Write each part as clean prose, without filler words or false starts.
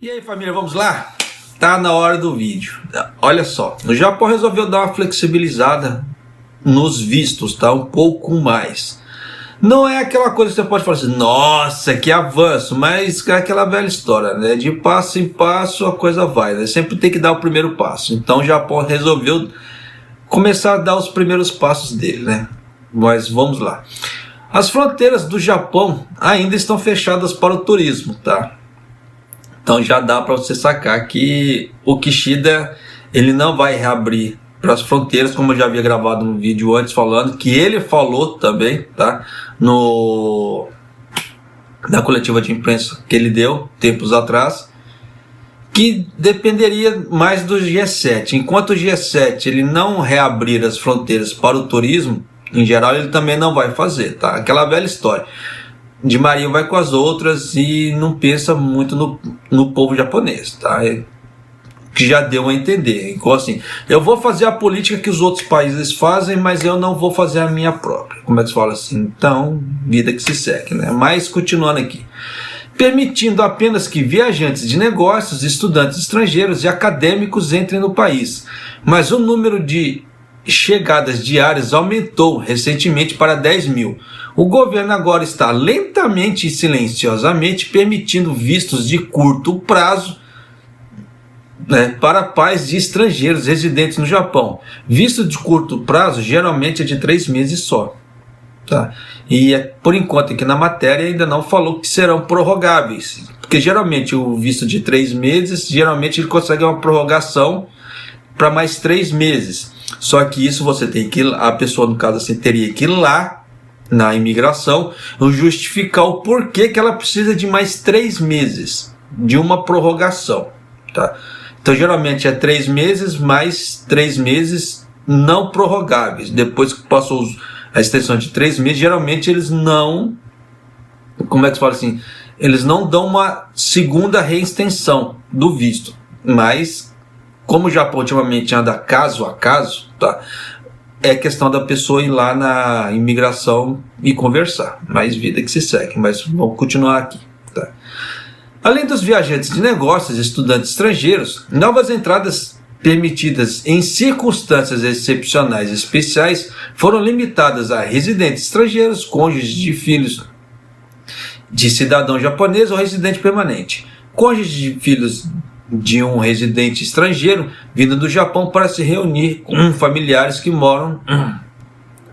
E aí, família, vamos lá? Tá na hora do vídeo. Olha só, o Japão resolveu dar uma flexibilizada nos vistos, tá? Um pouco mais. Não é aquela coisa que você pode falar assim, nossa, que avanço, mas é aquela velha história, né? De passo em passo a coisa vai, né? Sempre tem que dar o primeiro passo. Então o Japão resolveu começar a dar os primeiros passos dele, né? Mas vamos lá. As fronteiras do Japão ainda estão fechadas para o turismo, tá? Então já dá para você sacar que o Kishida ele não vai reabrir para as fronteiras, como eu já havia gravado um vídeo antes falando, que ele falou também, tá? Na coletiva de imprensa que ele deu tempos atrás, que dependeria mais do G7. Enquanto o G7 ele não reabrir as fronteiras para o turismo, em geral ele também não vai fazer, tá? Aquela velha história de Maria vai com as outras e não pensa muito no povo japonês, tá? Que já deu a entender. Então, assim, eu vou fazer a política que os outros países fazem, mas eu não vou fazer a minha própria. Como é que se fala assim? Então, vida que se segue, né? Mas, continuando aqui. Permitindo apenas que viajantes de negócios, estudantes estrangeiros e acadêmicos entrem no país. Mas o número de chegadas diárias aumentou recentemente para 10 mil. O governo agora está lentamente e silenciosamente permitindo vistos de curto prazo, né, para pais de estrangeiros residentes no Japão. Visto de curto prazo geralmente é de 3 meses só. Tá? E por enquanto aqui na matéria ainda não falou que serão prorrogáveis. Porque geralmente o visto de 3 meses, geralmente ele consegue uma prorrogação para mais 3 meses. Só que isso você tem que, a pessoa no caso assim, teria que ir lá na imigração justificar o porquê que ela precisa de mais 3 meses de uma prorrogação, tá? Então geralmente é 3 meses mais 3 meses não prorrogáveis. Depois que passou a extensão de 3 meses, geralmente eles não, como é que se fala assim, eles não dão uma segunda reextensão do visto. Mas como o Japão ultimamente anda caso a caso, tá? É questão da pessoa ir lá na imigração e conversar. Mais vida que se segue, mas vamos continuar aqui, tá? Além dos viajantes de negócios e estudantes estrangeiros, novas entradas permitidas em circunstâncias excepcionais e especiais foram limitadas a residentes estrangeiros, cônjuges de filhos de cidadão japonês ou residente permanente, cônjuges de filhos de um residente estrangeiro vindo do Japão para se reunir com familiares que moram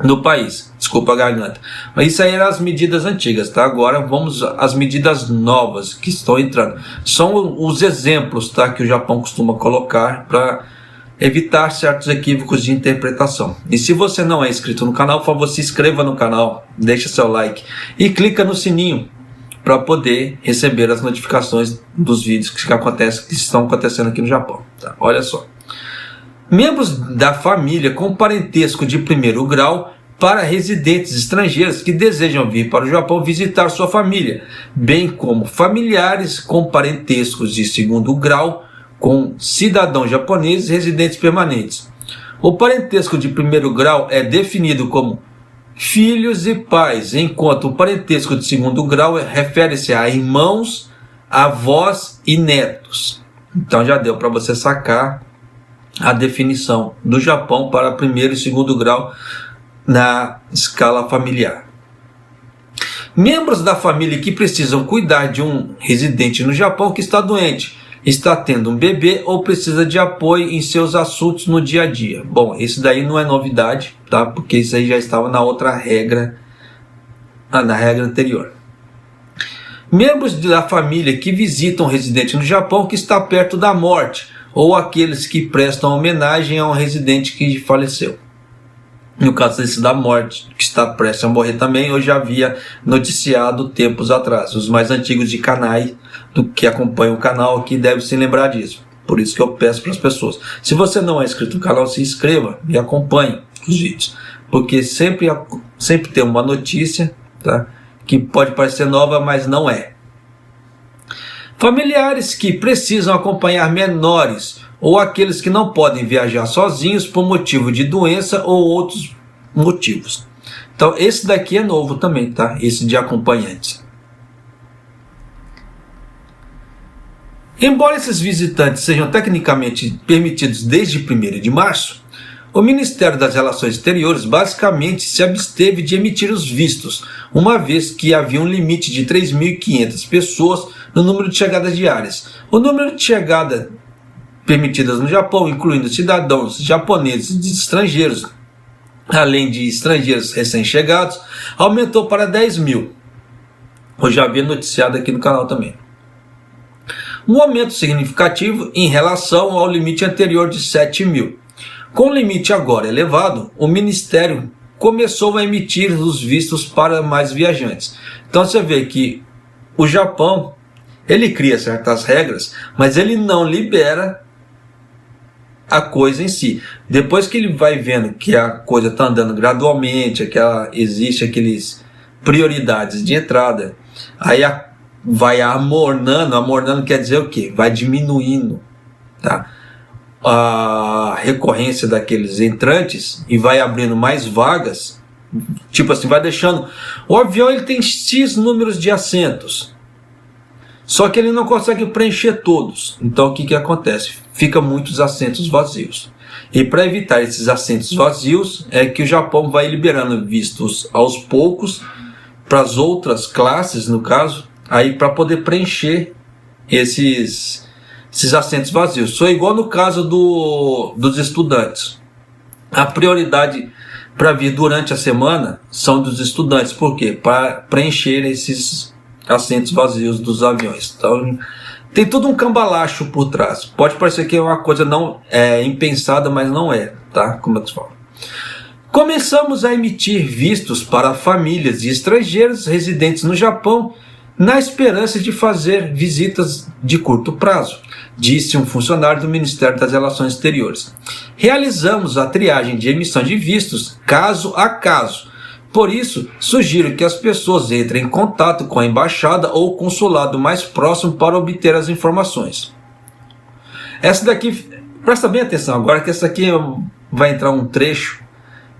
no país. Desculpa a garganta. Mas isso aí eram as medidas antigas, tá? Agora vamos às medidas novas que estão entrando. São os exemplos, tá, que o Japão costuma colocar para evitar certos equívocos de interpretação. E se você não é inscrito no canal, por favor, se inscreva no canal, deixa seu like e clica no sininho para poder receber as notificações dos vídeos que estão acontecendo aqui no Japão. Tá? Olha só. Membros da família com parentesco de primeiro grau para residentes estrangeiros que desejam vir para o Japão visitar sua família, bem como familiares com parentescos de segundo grau com cidadãos japoneses residentes permanentes. O parentesco de primeiro grau é definido como filhos e pais, enquanto o parentesco de segundo grau refere-se a irmãos, avós e netos. Então já deu para você sacar a definição do Japão para primeiro e segundo grau na escala familiar. Membros da família que precisam cuidar de um residente no Japão que está doente, está tendo um bebê ou precisa de apoio em seus assuntos no dia a dia. Bom, isso daí não é novidade, tá? Porque isso aí já estava na outra regra, na regra anterior. Membros da família que visitam um residente no Japão que está perto da morte, ou aqueles que prestam homenagem a um residente que faleceu. No caso desse da morte, que está prestes a morrer também, eu já havia noticiado tempos atrás. Os mais antigos de canais do que acompanham o canal aqui devem se lembrar disso. Por isso que eu peço para as pessoas. Se você não é inscrito no canal, se inscreva e acompanhe os vídeos. Porque sempre tem uma notícia, tá, que pode parecer nova, mas não é. Familiares que precisam acompanhar menores ou aqueles que não podem viajar sozinhos por motivo de doença ou outros motivos. Então esse daqui é novo também, tá? Esse de acompanhantes. Embora esses visitantes sejam tecnicamente permitidos desde 1º de março, o Ministério das Relações Exteriores basicamente se absteve de emitir os vistos, uma vez que havia um limite de 3.500 pessoas no número de chegadas diárias. O número de chegadas permitidas no Japão, incluindo cidadãos japoneses e estrangeiros, além de estrangeiros recém-chegados, aumentou para 10.000. Eu já havia noticiado aqui no canal também. Um aumento significativo em relação ao limite anterior de 7.000. Com o limite agora elevado, o Ministério começou a emitir os vistos para mais viajantes. Então você vê que o Japão, ele cria certas regras, mas ele não libera a coisa em si. Depois que ele vai vendo que a coisa está andando gradualmente, que existe aqueles prioridades de entrada, aí vai amornando. Amornando quer dizer o quê? Vai diminuindo, tá? A recorrência daqueles entrantes e vai abrindo mais vagas, tipo assim, vai deixando. O avião ele tem X números de assentos, só que ele não consegue preencher todos. Então o que acontece? Fica muitos assentos vazios. E para evitar esses assentos vazios é que o Japão vai liberando vistos aos poucos para as outras classes, no caso, aí para poder preencher esses assentos vazios. Só igual no caso dos estudantes. A prioridade para vir durante a semana são dos estudantes. Por quê? Para preencher esses assentos vazios dos aviões. Então, tem todo um cambalacho por trás. Pode parecer que é uma coisa não impensada, mas não é, tá? Como eu te falo. Começamos a emitir vistos para famílias de estrangeiros residentes no Japão na esperança de fazer visitas de curto prazo, disse um funcionário do Ministério das Relações Exteriores. Realizamos a triagem de emissão de vistos caso a caso. Por isso, sugiro que as pessoas entrem em contato com a embaixada ou consulado mais próximo para obter as informações. Essa daqui, presta bem atenção agora, que essa aqui vai entrar um trecho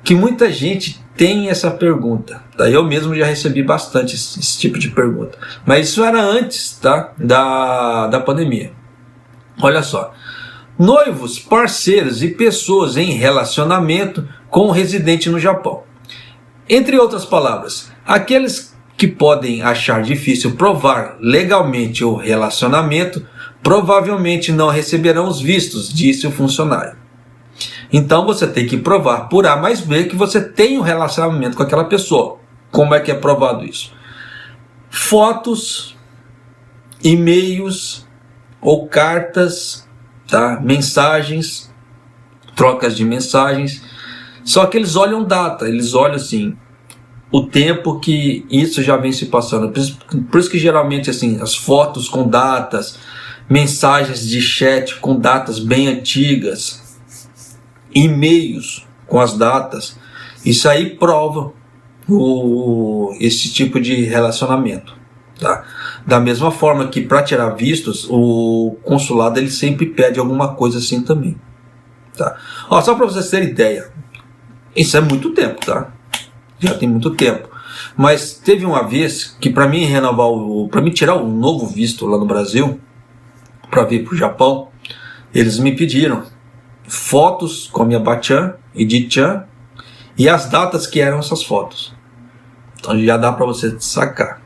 que muita gente tem essa pergunta. Tá? Eu mesmo já recebi bastante esse tipo de pergunta. Mas isso era antes, tá? da pandemia. Olha só. Noivos, parceiros e pessoas em relacionamento com o residente no Japão. Entre outras palavras, aqueles que podem achar difícil provar legalmente o relacionamento provavelmente não receberão os vistos, disse o funcionário. Então você tem que provar por A mais B que você tem um relacionamento com aquela pessoa. Como é que é provado isso? Fotos, e-mails ou cartas, tá? Mensagens, trocas de mensagens. Só que eles olham data, eles olham assim, o tempo que isso já vem se passando. Por isso que geralmente assim, as fotos com datas, mensagens de chat com datas bem antigas, e-mails com as datas, isso aí prova esse tipo de relacionamento, tá? Da mesma forma que para tirar vistos, o consulado ele sempre pede alguma coisa assim também, tá? Ó, só para vocês terem ideia, isso é muito tempo, tá? Já tem muito tempo. Mas teve uma vez que para mim para mim tirar um novo visto lá no Brasil, para vir para o Japão, eles me pediram fotos com a minha Bachan e Dichan e as datas que eram essas fotos. Então já dá para você sacar.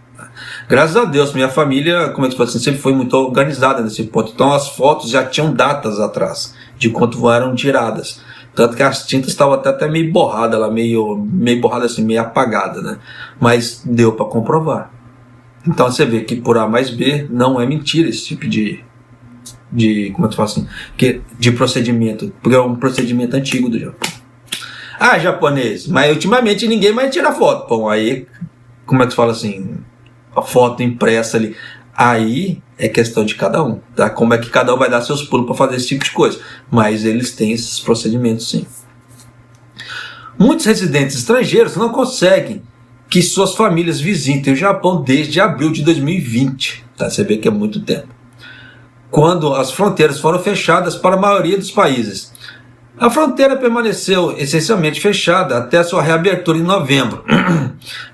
Graças a Deus, minha família, como é que assim, sempre foi muito organizada nesse ponto. Então as fotos já tinham datas atrás de quanto eram tiradas. Tanto que as tintas estavam até meio borradas, meio borrada assim, meio apagada, né? Mas deu para comprovar. Então você vê que por A mais B não é mentira esse tipo de como é que fala assim, de procedimento, porque é um procedimento antigo do Japão. Ah, japonês, mas ultimamente ninguém mais tira foto. Bom, aí, como é que fala assim, a foto impressa ali, aí é questão de cada um, tá? Como é que cada um vai dar seus pulos para fazer esse tipo de coisa, mas eles têm esses procedimentos sim. Muitos residentes estrangeiros não conseguem que suas famílias visitem o Japão desde abril de 2020, tá? Você vê que é muito tempo, quando as fronteiras foram fechadas para a maioria dos países. A fronteira permaneceu essencialmente fechada até sua reabertura em novembro,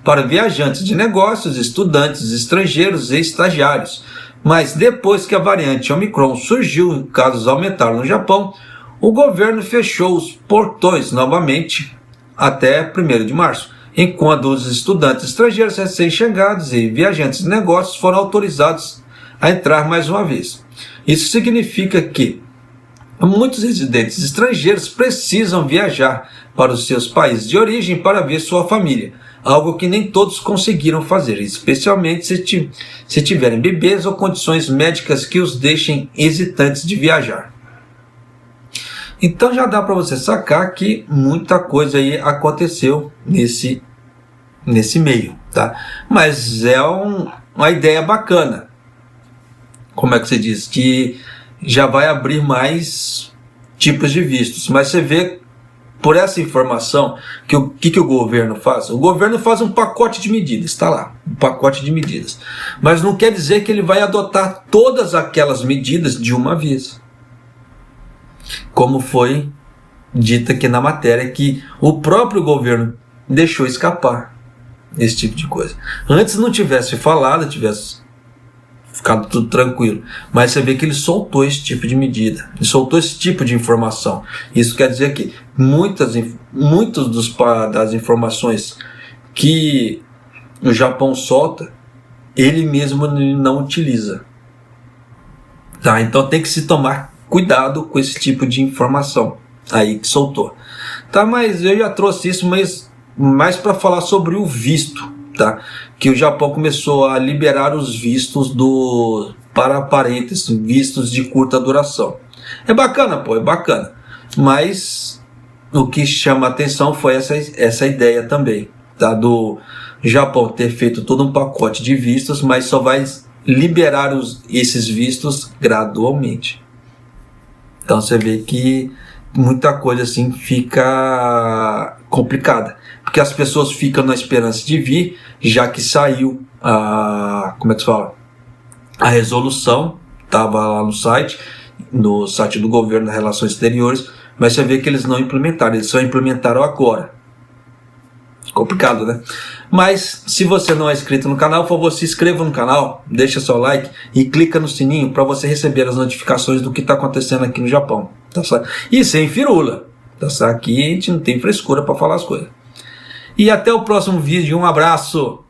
para viajantes de negócios, estudantes, estrangeiros e estagiários. Mas depois que a variante Omicron surgiu e casos aumentaram no Japão, o governo fechou os portões novamente até 1º de março, enquanto os estudantes estrangeiros recém-chegados e viajantes de negócios foram autorizados a entrar mais uma vez. Isso significa que muitos residentes estrangeiros precisam viajar para os seus países de origem para ver sua família, algo que nem todos conseguiram fazer, especialmente se tiverem bebês ou condições médicas que os deixem hesitantes de viajar. Então já dá para você sacar que muita coisa aí aconteceu nesse meio, tá? Mas é uma ideia bacana. Como é que você diz? Que já vai abrir mais tipos de vistos. Mas você vê, por essa informação, que o que o governo faz? O governo faz um pacote de medidas, está lá, um pacote de medidas. Mas não quer dizer que ele vai adotar todas aquelas medidas de uma vez. Como foi dito aqui na matéria, que o próprio governo deixou escapar esse tipo de coisa. Antes não tivesse falado, tivesse ficado tudo tranquilo, mas você vê que ele soltou esse tipo de medida, ele soltou esse tipo de informação. Isso quer dizer que muitas das informações que o Japão solta, ele mesmo não utiliza, tá? Então tem que se tomar cuidado com esse tipo de informação aí que soltou, tá? Mas eu já trouxe isso mais para falar sobre o visto, tá? Que o Japão começou a liberar os vistos para parentes, vistos de curta duração. É bacana, pô, é bacana. Mas o que chama a atenção foi essa ideia também, tá? Do Japão ter feito todo um pacote de vistos, mas só vai liberar esses vistos gradualmente. Então você vê que muita coisa assim fica complicada, porque as pessoas ficam na esperança de vir, já que saiu a resolução, estava lá no site do governo das Relações Exteriores, mas você vê que eles não implementaram, eles só implementaram agora. Complicado, né? Mas se você não é inscrito no canal, por favor, se inscreva no canal, deixa seu like e clica no sininho para você receber as notificações do que está acontecendo aqui no Japão, tá certo? E sem firula, tá certo? Aqui a gente não tem frescura para falar as coisas. E até o próximo vídeo, um abraço!